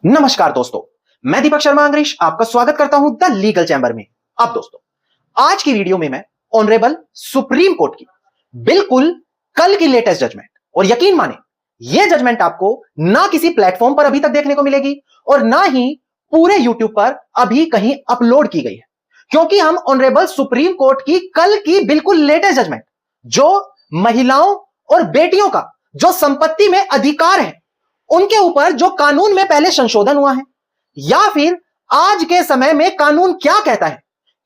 नमस्कार दोस्तों, मैं दीपक शर्मा अंग्रेश आपका स्वागत करता हूं द लीगल चैंबर में। अब दोस्तों, आज की वीडियो में मैं ऑनरेबल सुप्रीम कोर्ट की बिल्कुल कल की लेटेस्ट जजमेंट, और यकीन माने यह जजमेंट आपको ना किसी प्लेटफॉर्म पर अभी तक देखने को मिलेगी और ना ही पूरे यूट्यूब पर अभी कहीं अपलोड की गई है, क्योंकि हम ऑनरेबल सुप्रीम कोर्ट की कल की बिल्कुल लेटेस्ट जजमेंट, जो महिलाओं और बेटियों का जो संपत्ति में अधिकार है उनके ऊपर जो कानून में पहले संशोधन हुआ है, या फिर आज के समय में कानून क्या कहता है,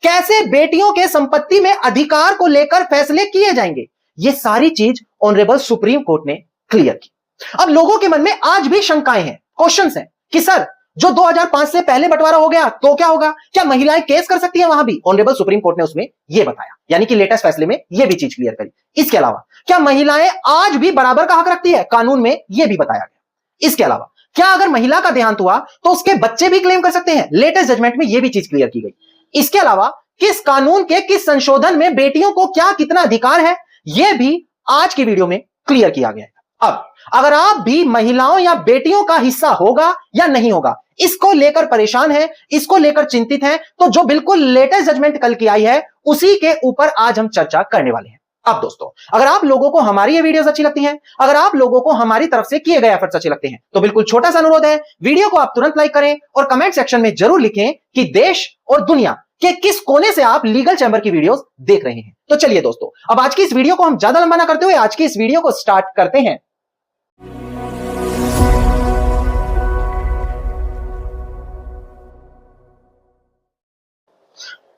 कैसे बेटियों के संपत्ति में अधिकार को लेकर फैसले किए जाएंगे, ये सारी चीज ऑनरेबल सुप्रीम कोर्ट ने क्लियर की। अब लोगों के मन में आज भी शंकाएं हैं, क्वेश्चंस हैं कि सर जो 2005 से पहले बंटवारा हो गया तो क्या होगा, क्या महिलाएं केस कर सकती है? वहां भी ऑनरेबल सुप्रीम कोर्ट ने उसमें यह बताया, यानी कि लेटेस्ट फैसले में यह भी चीज क्लियर करी। इसके अलावा क्या महिलाएं आज भी बराबर का हक रखती है? कानून में यह भी बताया गया। इसके अलावा क्या अगर महिला का देहांत हुआ तो उसके बच्चे भी क्लेम कर सकते हैं? लेटेस्ट जजमेंट में यह भी चीज क्लियर की गई। इसके अलावा किस कानून के किस संशोधन में बेटियों को क्या कितना अधिकार है, यह भी आज की वीडियो में क्लियर किया गया है। अब अगर आप भी महिलाओं या बेटियों का हिस्सा होगा या नहीं होगा, इसको लेकर परेशान है, इसको लेकर चिंतित है, तो जो बिल्कुल लेटेस्ट जजमेंट कल की आई है उसी के ऊपर आज हम चर्चा करने वाले हैं। अब दोस्तों, अगर आप लोगों को हमारी ये वीडियोस अच्छी लगती हैं, अगर आप लोगों को हमारी तरफ से किए गए एफर्ट्स अच्छे लगते हैं, तो बिल्कुल छोटा सा अनुरोध है, वीडियो को आप तुरंत लाइक करें और कमेंट सेक्शन में जरूर लिखें कि देश और दुनिया के किस कोने से आप लीगल चैंबर की वीडियोस देख रहे हैं। तो चलिए दोस्तों, अब आज की इस वीडियो को हम ज्यादा लंबा ना करते हुए आज की इस वीडियो को स्टार्ट करते हैं।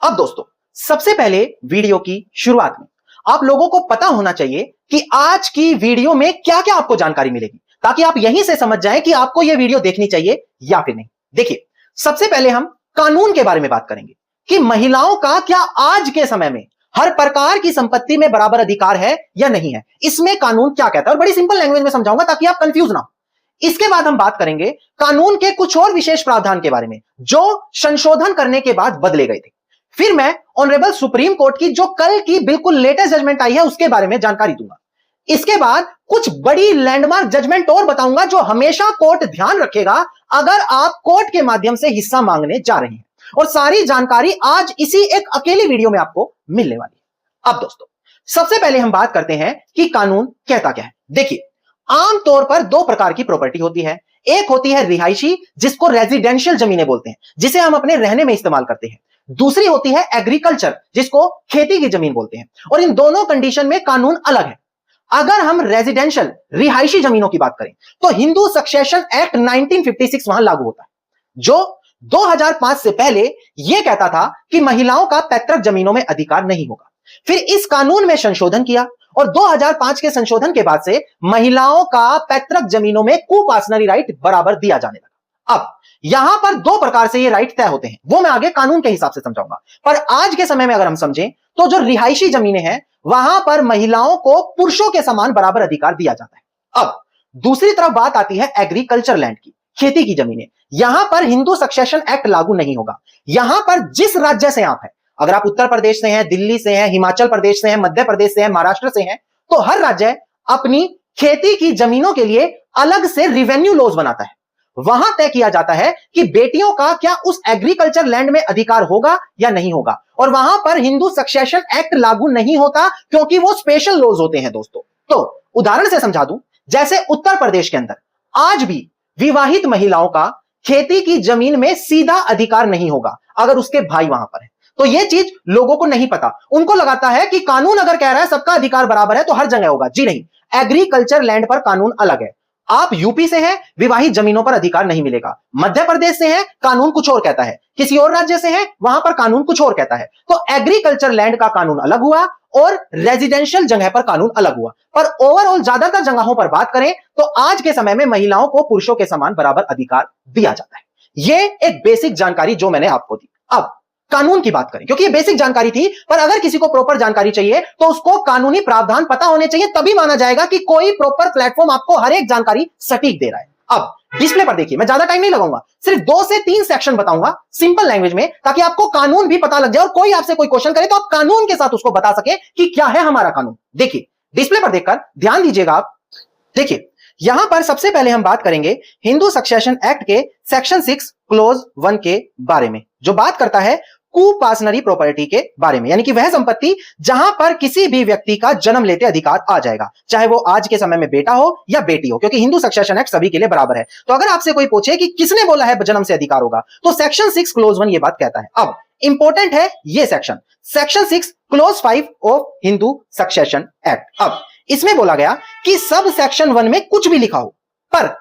अब दोस्तों, सबसे पहले वीडियो की शुरुआत में आप लोगों को पता होना चाहिए कि आज की वीडियो में क्या क्या आपको जानकारी मिलेगी, ताकि आप यहीं से समझ जाएं कि आपको यह वीडियो देखनी चाहिए या फिर नहीं। देखिए, सबसे पहले हम कानून के बारे में बात करेंगे कि महिलाओं का क्या आज के समय में हर प्रकार की संपत्ति में बराबर अधिकार है या नहीं है, इसमें कानून क्या कहता है, और बड़ी सिंपल लैंग्वेज में समझाऊंगा ताकि आप कंफ्यूज ना हो। इसके बाद हम बात करेंगे कानून के कुछ और विशेष प्रावधान के बारे में जो संशोधन करने के बाद बदले गए थे। फिर मैं ऑनरेबल सुप्रीम कोर्ट की जो कल की बिल्कुल लेटेस्ट जजमेंट आई है उसके बारे में जानकारी दूंगा। इसके बाद कुछ बड़ी लैंडमार्क जजमेंट और बताऊंगा जो हमेशा कोर्ट ध्यान रखेगा अगर आप कोर्ट के माध्यम से हिस्सा मांगने जा रहे हैं, और सारी जानकारी आज इसी एक अकेली वीडियो में आपको मिलने वाली है। अब दोस्तों, सबसे पहले हम बात करते हैं कि कानून कहता क्या है। देखिए, आमतौर पर दो प्रकार की प्रॉपर्टी होती है। एक होती है रिहायशी, जिसको रेजिडेंशियल जमीनें बोलते हैं, जिसे हम अपने रहने में इस्तेमाल करते हैं। दूसरी होती है एग्रीकल्चर, जिसको खेती की जमीन बोलते हैं, और इन दोनों कंडीशन में कानून अलग है। अगर हम रेजिडेंशियल रिहायशी जमीनों की बात करें तो हिंदू सक्सेशन एक्ट 1956 वहां लागू होता है, जो 2005 से पहले यह कहता था कि महिलाओं का पैतृक जमीनों में अधिकार नहीं होगा। फिर इस कानून में संशोधन किया और 2005 के संशोधन के बाद से महिलाओं का पैतृक जमीनों में कुपासनरी राइट बराबर दिया जाने लगा। अब यहां पर दो प्रकार से ये राइट तय होते हैं, वो मैं आगे कानून के हिसाब से समझाऊंगा, पर आज के समय में अगर हम समझें तो जो रिहायशी जमीनें हैं वहां पर महिलाओं को पुरुषों के समान बराबर अधिकार दिया जाता है। अब दूसरी तरफ बात आती है एग्रीकल्चर लैंड की, खेती की जमीनें। यहां पर हिंदू सक्सेशन एक्ट लागू नहीं होगा। यहां पर जिस राज्य से आप हैं, अगर आप उत्तर प्रदेश से हैं, दिल्ली से हैं, हिमाचल प्रदेश से हैं, मध्य प्रदेश से हैं, महाराष्ट्र से हैं, तो हर राज्य अपनी खेती की जमीनों के लिए अलग से रिवेन्यू लॉज बनाता है। वहां तय किया जाता है कि बेटियों का क्या उस एग्रीकल्चर लैंड में अधिकार होगा या नहीं होगा, और वहां पर हिंदू सक्सेशन एक्ट लागू नहीं होता क्योंकि वो स्पेशल लॉज होते हैं दोस्तों। तो उदाहरण से समझा दूं, जैसे उत्तर प्रदेश के अंदर आज भी विवाहित महिलाओं का खेती की जमीन में सीधा अधिकार नहीं होगा अगर उसके भाई वहां पर है। तो यह चीज लोगों को नहीं पता, उनको लगाता है कि कानून अगर कह रहा है सबका अधिकार बराबर है तो हर जगह होगा। जी नहीं, एग्रीकल्चर लैंड पर कानून अलग है। आप यूपी से हैं, विवाहित जमीनों पर अधिकार नहीं मिलेगा। मध्य प्रदेश से हैं, कानून कुछ और कहता है। किसी और राज्य से हैं, वहां पर कानून कुछ और कहता है। तो एग्रीकल्चर लैंड का कानून अलग हुआ और रेजिडेंशियल जगह पर कानून अलग हुआ। पर ओवरऑल ज्यादातर जगहों पर बात करें तो आज के समय में महिलाओं को पुरुषों के समान बराबर अधिकार दिया जाता है। यह एक बेसिक जानकारी जो मैंने आपको दी। अब कानून की बात करें, क्योंकि ये बेसिक जानकारी थी, पर अगर किसी को प्रॉपर जानकारी चाहिए तो उसको कानूनी प्रावधान पता होने चाहिए, तभी माना जाएगा कि कोई प्रॉपर प्लेटफॉर्म आपको हर एक जानकारी सटीक दे रहा है। अब डिस्प्ले पर देखिए, मैं ज्यादा टाइम नहीं लगाऊंगा, सिर्फ 2 से 3 सेक्शन बताऊंगा सिंपल लैंग्वेज में, ताकि आपको कानून भी पता लग जाए और कोई आपसे कोई क्वेश्चन करे तो आप कानून के साथ उसको बता सके कि क्या है हमारा कानून। देखिए, डिस्प्ले पर देखकर ध्यान दीजिएगा आप। देखिए, यहां पर सबसे पहले हम बात करेंगे हिंदू सक्सेशन एक्ट के सेक्शन 6 क्लोज 1 के बारे में, जो बात करता है कुपासनरी प्रॉपर्टी के बारे में, यानी कि वह संपत्ति जहां पर किसी भी व्यक्ति का जन्म लेते अधिकार आ जाएगा, चाहे वो आज के समय में बेटा हो या बेटी हो, क्योंकि हिंदू सक्सेशन एक्ट सभी के लिए बराबर है। तो अगर आपसे कोई पूछे कि किसने बोला है जन्म से अधिकार होगा, तो सेक्शन 6 क्लोज 1 ये बात कहता है। अब इंपॉर्टेंट है ये section 6 close 5 of Hindu succession act. अब इसमें बोला गया कि सब सेक्शन 1 में कुछ भी लिखा हो, पर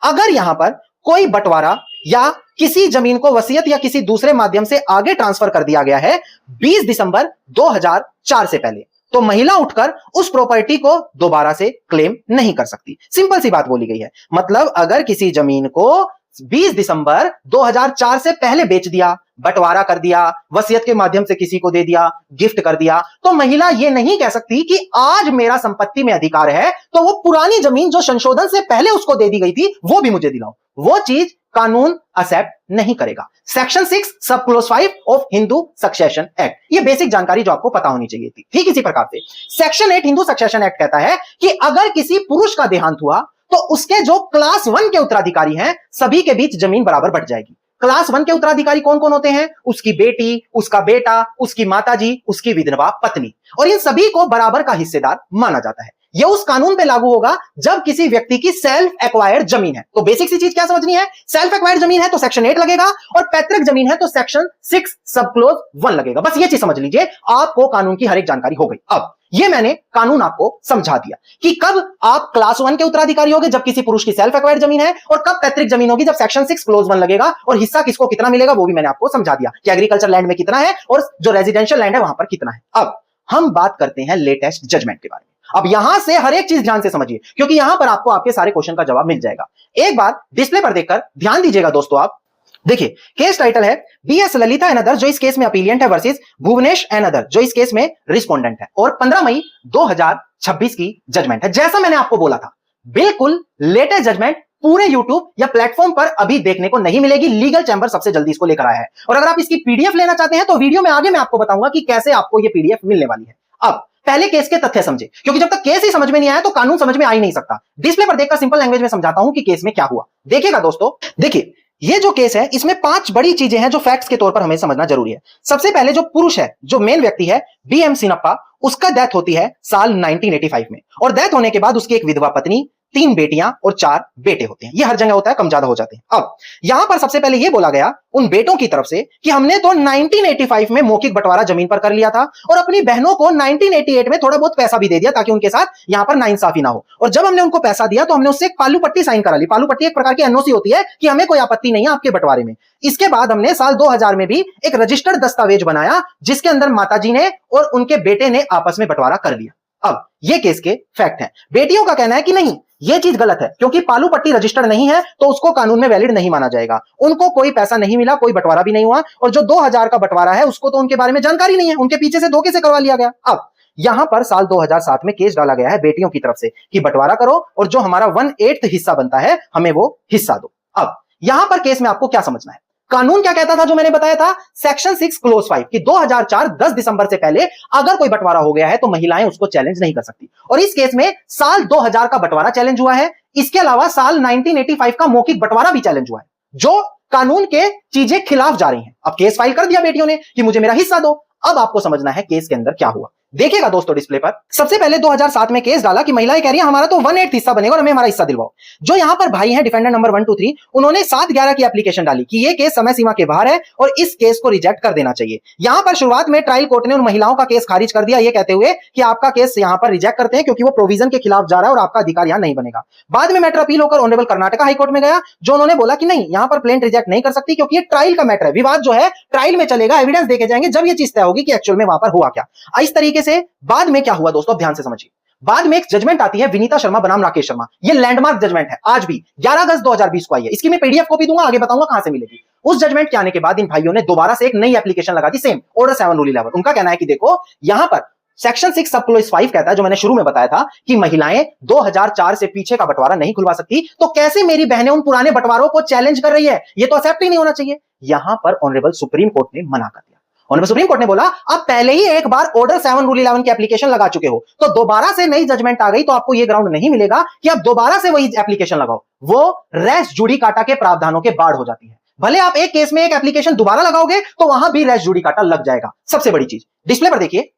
अगर यहां पर कोई बंटवारा या किसी जमीन को वसीयत या किसी दूसरे माध्यम से आगे ट्रांसफर कर दिया गया है 20 दिसंबर 2004 से पहले, तो महिला उठकर उस प्रॉपर्टी को दोबारा से क्लेम नहीं कर सकती। सिंपल सी बात बोली गई है। मतलब अगर किसी जमीन को 20 दिसंबर 2004 से पहले बेच दिया, बंटवारा कर दिया, वसीयत के माध्यम से किसी को दे दिया, गिफ्ट कर दिया, तो महिला यह नहीं कह सकती कि आज मेरा संपत्ति में अधिकार है, तो वो पुरानी जमीन जो संशोधन से पहले उसको दे दी गई थी वो भी मुझे दिलाओ। वो चीज कानून एक्सेप्ट नहीं करेगा। सेक्शन 6 सब close 5 of Hindu succession act, ये बेसिक जानकारी जो आपको पता होनी चाहिए थी। ठीक इसी प्रकार से सेक्शन 8 हिंदू सक्सेशन एक्ट कहता है कि अगर किसी पुरुष का देहांत हुआ तो उसके जो क्लास 1 के उत्तराधिकारी हैं सभी के बीच जमीन बराबर बंट जाएगी। क्लास 1 के उत्तराधिकारी कौन कौन होते हैं? उसकी बेटी, उसका बेटा, उसकी माताजी, उसकी विधवा पत्नी, और इन सभी को बराबर का हिस्सेदार माना जाता है। यह उस कानून पे लागू होगा जब किसी व्यक्ति की सेल्फ एक्वायर्ड जमीन है। तो बेसिक सी चीज क्या समझनी है? सेल्फ एक्वायर्ड जमीन है तो सेक्शन 8 लगेगा, और पैतृक जमीन है तो सेक्शन 6 सब क्लोज 1 लगेगा। बस ये चीज समझ लीजिए, आपको कानून की हर एक जानकारी हो गई। अब ये मैंने कानून आपको समझा दिया कि कब आप क्लास 1 के उत्तराधिकारी होगे जब किसी पुरुष की सेल्फ एक्वायर्ड जमीन है, और कब पैतृक जमीन होगी जब सेक्शन 6 क्लोज 1 लगेगा, और हिस्सा किसको कितना मिलेगा वो भी मैंने आपको समझा दिया कि एग्रीकल्चर लैंड में कितना है और जो रेजिडेंशियल लैंड है वहां पर कितना है। अब हम बात करते हैं लेटेस्ट जजमेंट के बारे में। अब यहां से हर एक चीज ध्यान से समझिए, क्योंकि यहां पर आपको आपके सारे क्वेश्चन का जवाब मिल जाएगा। एक बार डिस्प्ले पर देखकर ध्यान दीजिएगा दोस्तों। आप देखिए, केस टाइटल है बीएस ललिता एंड अदर, जो इस केस में अपीलियंट है, वर्सेस भुवनेश एंड अदर, जो इस केस में रिस्पोंडेंट है, और 15 मई 2026 की जजमेंट है। जैसा मैंने आपको बोला था, बिल्कुल लेटेस्ट जजमेंट पूरे YouTube या प्लेटफॉर्म पर अभी देखने को नहीं मिलेगी। लीगल चैंबर सबसे जल्दी इसको लेकर आया है, और अगर आप इसकी पीडीएफ लेना चाहते हैं तो वीडियो में आगे मैं आपको बताऊंगा कि कैसे आपको यह पीडीएफ मिलने वाली है। अब पहले केस के तथ्य समझे, क्योंकि जब तक केस ही समझ में नहीं आया तो कानून समझ में आ ही नहीं सकता। डिस्प्ले पर देखकर सिंपल लैंग्वेज में समझाता हूं कि केस में क्या हुआ। देखिएगा दोस्तों, देखिए ये जो केस है इसमें 5 बड़ी चीजें हैं जो फैक्ट्स के तौर पर हमें समझना जरूरी है। सबसे पहले जो पुरुष है, जो मेन व्यक्ति है बीएम सिनप्पा, उसका डेथ होती है साल 1985 में, और डेथ होने के बाद उसकी एक विधवा पत्नी, 3 बेटियां और 4 बेटे होते हैं। ये हर जगह होता है, कम ज्यादा हो जाते हैं। अब यहां पर सबसे पहले यह बोला गया उन बेटों की तरफ से कि हमने तो 1985 में मौखिक बंटवारा जमीन पर कर लिया था, और अपनी बहनों को 1988 में थोड़ा बहुत पैसा भी दे दिया ताकि उनके साथ यहां पर नाइंसाफी ना हो। और जब हमने उनको पैसा दिया तो हमने उससे एक पालू पट्टी साइन करा ली। पालू पट्टी एक प्रकार की एनओसी होती है कि हमें कोई आपत्ति नहीं है आपके बंटवारे में। इसके बाद हमने साल 2000 में भी एक रजिस्टर्ड दस्तावेज बनाया जिसके अंदर माताजी ने और उनके बेटे ने आपस में बंटवारा कर लिया। अब ये केस के फैक्ट हैं। बेटियों का कहना है कि नहीं, ये चीज गलत है, क्योंकि पालू पट्टी रजिस्टर्ड नहीं है तो उसको कानून में वैलिड नहीं माना जाएगा। उनको कोई पैसा नहीं मिला, कोई बंटवारा भी नहीं हुआ, और जो 2000 का बंटवारा है उसको तो उनके बारे में जानकारी नहीं है, उनके पीछे से धोखे से करवा लिया गया। अब यहां पर साल 2007 में केस डाला गया है बेटियों की तरफ से कि बंटवारा करो और जो हमारा 1/8 हिस्सा बनता है हमें वो हिस्सा दो। अब यहां पर केस में आपको क्या समझना है? कानून क्या कहता था जो मैंने बताया था, सेक्शन 6 क्लोज 5 कि 2004 10 दिसंबर से पहले अगर कोई बंटवारा हो गया है तो महिलाएं उसको चैलेंज नहीं कर सकती, और इस केस में साल 2000 का बंटवारा चैलेंज हुआ है। इसके अलावा साल 1985 का मौखिक बंटवारा भी चैलेंज हुआ है, जो कानून के चीजें खिलाफ जा रही हैं। अब केस फाइल कर दिया बेटियों ने कि मुझे मेरा हिस्सा दो। अब आपको समझना है केस के अंदर क्या हुआ। देखिएगा दोस्तों डिस्प्ले पर, सबसे पहले 2007 में केस डाला कि महिलाएं कह रही हैं हमारा तो 1/8 हिस्सा बनेगा और हमें हमारा हिस्सा दिलवाओ। जो यहां पर भाई हैं डिफेंडेंट नंबर 1, 2, 3, उन्होंने 7/11 की एप्लीकेशन डाली कि यह केस समय सीमा के बाहर है और इस केस को रिजेक्ट कर देना चाहिए। यहां पर शुरुआत में ट्रायल कोर्ट ने उन महिलाओं का केस खारिज कर दिया, यह कहते हुए कि आपका केस यहां पर रिजेक्ट करते हैं क्योंकि वो प्रोविजन के खिलाफ जा रहा है और आपका अधिकार यहां नहीं बनेगा। बाद में मैटर अपील होकर ऑनरेबल कर्नाटका हाईकोर्ट में गया, जो उन्होंने बोला कि नहीं, यहां पर प्लेंट रिजेक्ट नहीं कर सकती क्योंकि ये ट्रायल का मैटर है। विवाद जो है ट्रायल में चलेगा, एविडेंस देखे जाएंगे, जब ये चीज तय होगी कि एक्चुअल में वहां पर हुआ क्या। इस तरीके से बाद में क्या हुआ दोस्तों, ध्यान से समझिए। बाद में एक जजमेंट आती है विनीता शर्मा बनाम राकेश शर्मा। ये लैंडमार्क जजमेंट है, आज भी 11 अगस्त 2020 को आई है। इसकी मैं पीडीएफ कॉपी दूंगा, आगे बताऊंगा कहां से मिलेगी। उस जजमेंट के आने के बाद इन भाइयों ने दोबारा से एक नई एप्लीकेशन लगा दी, सेम ऑर्डर 7 रूल 11। उनका कहना है कि देखो यहां पर सेक्शन 6 सब क्लोज 5 कहता है, जो मैंने शुरू में बताया था कि महिलाएं 2004 से पीछे का बंटवारा नहीं खुलवा सकती, तो कैसे मेरी बहनें उन पुराने बंटवारों को चैलेंज कर रही है? ये तो एक्सेप्ट ही नहीं होना चाहिए। यहां पर ऑनरेबल सुप्रीम कोर्ट ने मना कर दिया, ऑनरेबल सुप्रीम कोर्ट ने बोला आप पहले ही एक बार ऑर्डर 7 रूल 11 की एप्लीकेशन लगा चुके हो, तो दोबारा से नई जजमेंट आ गई तो आपको यह ग्राउंड नहीं मिलेगा कि आप दोबारा से वही एप्लीकेशन लगाओ। वो रेस जुडिकाटा के प्रावधानों के बाढ़ हो जाती है। भले आप एक केस में एक एप्लीकेशन दोबारा लगाओगे तो वहां भी रेस जुडिकाटा लग जाएगा। सबसे बड़ी चीज डिस्प्ले पर देखिए,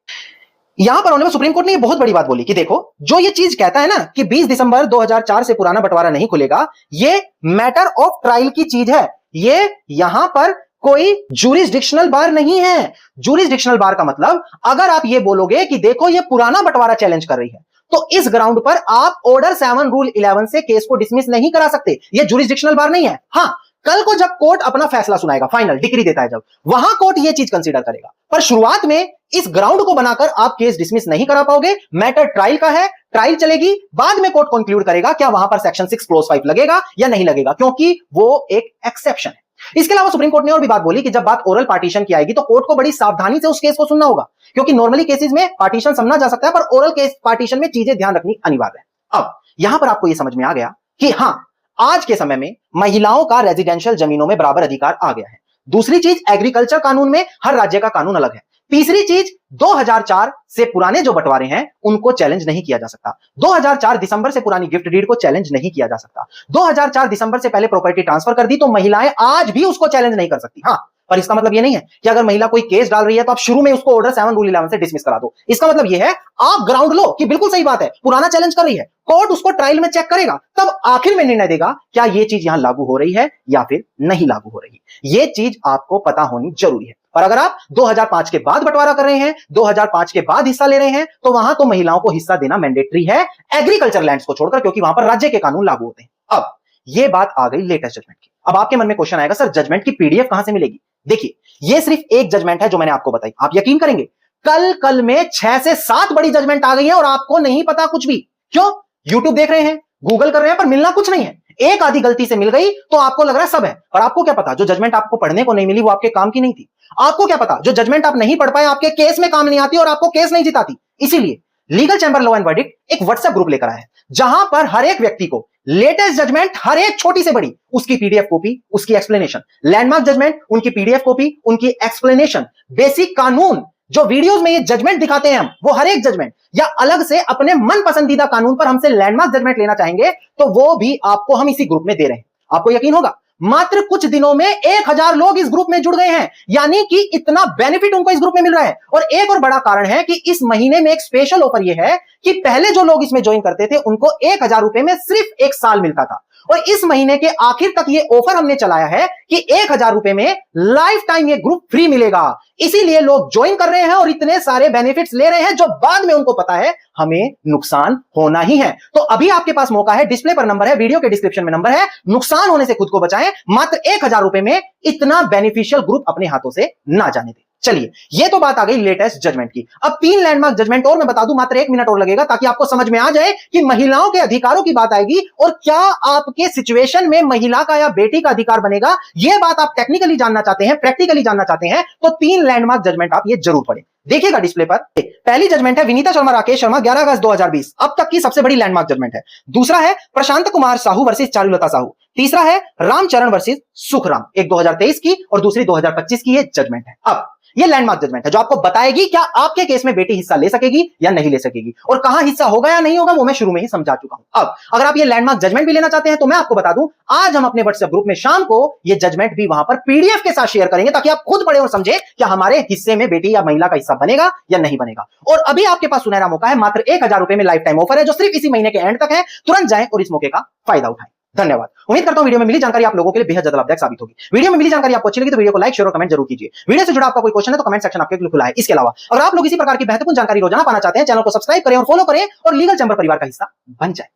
यहां पर ऑनरेबल सुप्रीम कोर्ट ने बहुत बड़ी बात बोली कि देखो जो ये चीज कहता है ना कि 20 दिसंबर 2004 से पुराना बंटवारा नहीं खुलेगा, ये मैटर ऑफ ट्रायल की चीज है। ये यहां पर कोई जुरिसडिक्शनल बार नहीं है। जुरिसडिक्शनल बार का मतलब अगर आप ये बोलोगे कि देखो ये पुराना बंटवारा चैलेंज कर रही है तो इस ग्राउंड पर आप ऑर्डर 7 रूल 11 से केस को डिसमिस नहीं करा सकते। ये जुरिसडिक्शनल बार नहीं है। हां, कल को जब कोर्ट अपना फैसला सुनाएगा, फाइनल डिक्री देता है जब, वहां कोर्ट ये चीज कंसीडर करेगा। पर शुरुआत में इस ग्राउंड को बनाकर आप केस डिसमिस नहीं करा पाओगे। मैटर ट्रायल का है, ट्रायल चलेगी, बाद में कोर्ट कंक्लूड करेगा क्या वहां पर सेक्शन 6 क्लोज 5 लगेगा या नहीं लगेगा, क्योंकि वो एक एक्सेप्शन है। इसके अलावा सुप्रीम कोर्ट ने और भी बात बोली कि जब बात ओरल पार्टीशन की आएगी तो कोर्ट को बड़ी सावधानी से उस केस को सुनना होगा, क्योंकि नॉर्मली केसेस में पार्टीशन समझा जा सकता है पर ओरल केस पार्टीशन में चीजें ध्यान रखनी अनिवार्य है। अब यहां पर आपको यह समझ में आ गया कि हां, आज के समय में महिलाओं का रेजिडेंशियल जमीनों में बराबर अधिकार आ गया है। दूसरी चीज, एग्रीकल्चर कानून में हर राज्य का कानून अलग है। तीसरी चीज, 2004 से पुराने जो बंटवारे हैं उनको चैलेंज नहीं किया जा सकता। 2004 दिसंबर से पुरानी गिफ्ट डीड को चैलेंज नहीं किया जा सकता। 2004 दिसंबर से पहले प्रॉपर्टी ट्रांसफर कर दी तो महिलाएं आज भी उसको चैलेंज नहीं कर सकती। हां, पर इसका मतलब यह नहीं है कि अगर महिला कोई केस डाल रही है तो आप शुरू में उसको ऑर्डर 7 रूल 11 से डिसमिस करा दो। इसका मतलब यह है आप ग्राउंड लो कि बिल्कुल सही बात है, पुराना चैलेंज कर रही है, कोर्ट उसको ट्रायल में चेक करेगा, तब आखिर में निर्णय देगा क्या यह चीज यहां लागू हो रही है या फिर नहीं लागू हो रही है। यह चीज आपको पता होनी जरूरी है। और अगर आप 2005 के बाद बंटवारा कर रहे हैं, 2005 के बाद हिस्सा ले रहे हैं, तो वहां तो महिलाओं को हिस्सा देना मैंडेटरी है एग्रीकल्चर लैंड्स को छोड़कर, क्योंकि वहां पर राज्य के कानून लागू होते हैं। अब यह बात आ गई लेटेस्ट जजमेंट की। अब आपके मन में क्वेश्चन आएगा, सर जजमेंट की पीडीएफ कहां से मिलेगी? देखिए, यह सिर्फ एक जजमेंट है जो मैंने आपको बताई। आप यकीन करेंगे कल में 6 से 7 बड़ी जजमेंट आ गई है और आपको नहीं पता कुछ भी। क्यों? यूट्यूब देख रहे हैं, गूगल कर रहे हैं, पर मिलना कुछ नहीं है। एक आधी गलती से मिल गई तो आपको लग रहा है सब है, और आपको क्या पता जो जजमेंट आपको पढ़ने को नहीं मिली वो आपके काम की नहीं थी। आपको क्या पता जो जजमेंट आप नहीं पढ़ पाए आपके केस में काम नहीं आती और आपको केस नहीं जिताती। इसीलिए legal chamber law and verdict एक व्हाट्सएप ग्रुप लेकर आया है, जहां पर हर एक व्यक्ति को लेटेस्ट जजमेंट, हर एक छोटी से बड़ी, उसकी पीडीएफ कॉपी, उसकी एक्सप्लेनेशन, लैंडमार्क जजमेंट, उनकी पीडीएफ कॉपी, उनकी एक्सप्लेनेशन, बेसिक कानून जो वीडियोस में ये जजमेंट दिखाते हैं हम, वो हर एक जजमेंट, या अलग से अपने मन पसंदीदा कानून पर हमसे लैंडमार्क जजमेंट लेना चाहेंगे तो वो भी आपको हम इसी ग्रुप में दे रहे हैं। आपको यकीन होगा मात्र कुछ दिनों में 1000 लोग इस ग्रुप में जुड़ गए हैं, यानी कि इतना बेनिफिट उनको इस ग्रुप में मिल रहा है। और एक और बड़ा कारण है कि इस महीने में एक स्पेशल ऑफर यह है कि पहले जो लोग इसमें ज्वाइन करते थे उनको 1000 रुपए में सिर्फ 1 साल मिलता था, और इस महीने के आखिर तक ये ऑफर हमने चलाया है कि 1000 रुपए में लाइफ टाइम ये ग्रुप फ्री मिलेगा। इसीलिए लोग ज्वाइन कर रहे हैं और इतने सारे बेनिफिट्स ले रहे हैं जो बाद में उनको पता है हमें नुकसान होना ही है। तो अभी आपके पास मौका है, डिस्प्ले पर नंबर है, वीडियो के डिस्क्रिप्शन में नंबर है, नुकसान होने से खुद को बचाएं। मात्र 1000 रुपए में इतना बेनिफिशियल ग्रुप अपने हाथों से ना जाने दें। चलिए, ये तो बात आ गई लेटेस्ट जजमेंट की। अब 3 लैंडमार्क जजमेंट और मैं बता दूं, मात्र 1 मिनट और लगेगा ताकि आपको समझ में आ जाए कि महिलाओं के अधिकारों की बात आएगी और क्या आपके सिचुएशन में महिला का या बेटी का अधिकार बनेगा। यह बात आप टेक्निकली जानना चाहते हैं, प्रैक्टिकली जानना चाहते हैं, तो 3 लैंडमार्क जजमेंट आप ये जरूर पढ़ें। देखिएगा डिस्प्ले पर, पहली जजमेंट है विनीता शर्मा राकेश शर्मा 11 अगस्त 2020, अब तक की सबसे बड़ी लैंडमार्क जजमेंट है। दूसरा है प्रशांत कुमार साहू वर्सेस चारुलता साहू। तीसरा है रामचरण वर्सेस सुखराम, एक 2023 की और दूसरी 2025 की ये जजमेंट है। अब ये लैंडमार्क जजमेंट है जो आपको बताएगी क्या आपके केस में बेटी हिस्सा ले सकेगी या नहीं ले सकेगी, और कहां हिस्सा होगा या नहीं होगा वो मैं शुरू में ही समझा चुका हूं। अब अगर आप ये लैंडमार्क जजमेंट भी लेना चाहते हैं तो मैं आपको बता दूं, आज हम अपने व्हाट्सएप ग्रुप में शाम को ये जजमेंट भी वहां पर पीडीएफ के साथ शेयर करेंगे ताकि आप खुद पढ़े और समझे क्या हमारे हिस्से में बेटी या महिला का हिस्सा बनेगा या नहीं बनेगा। और अभी आपके पास सुनहरा मौका है, मात्र 1000 रुपए में लाइफ टाइम ऑफर है जो सिर्फ इसी महीने के एंड तक है। तुरंत जाएं और इस मौके का फायदा उठाएं। धन्यवाद। उम्मीद करता हूं वीडियो में मिली जानकारी आप लोगों के लिए बेहद ज्यादा लाभदायक साबित होगी। वीडियो में मिली जानकारी आपको अच्छी लगी तो वीडियो को लाइक, शेयर और कमेंट जरूर कीजिए। वीडियो से जुड़ा आपका कोई क्वेश्चन है तो कमेंट सेक्शन आपके लिए खुला है। इसके अलावा अगर आप लोग इसी प्रकार की बेहतरीन जानकारी रोजाना पाना चाहते हैं, चैनल को सब्सक्राइब करें और फॉलो करें और लीगल चैंबर परिवार का हिस्सा बन जाए।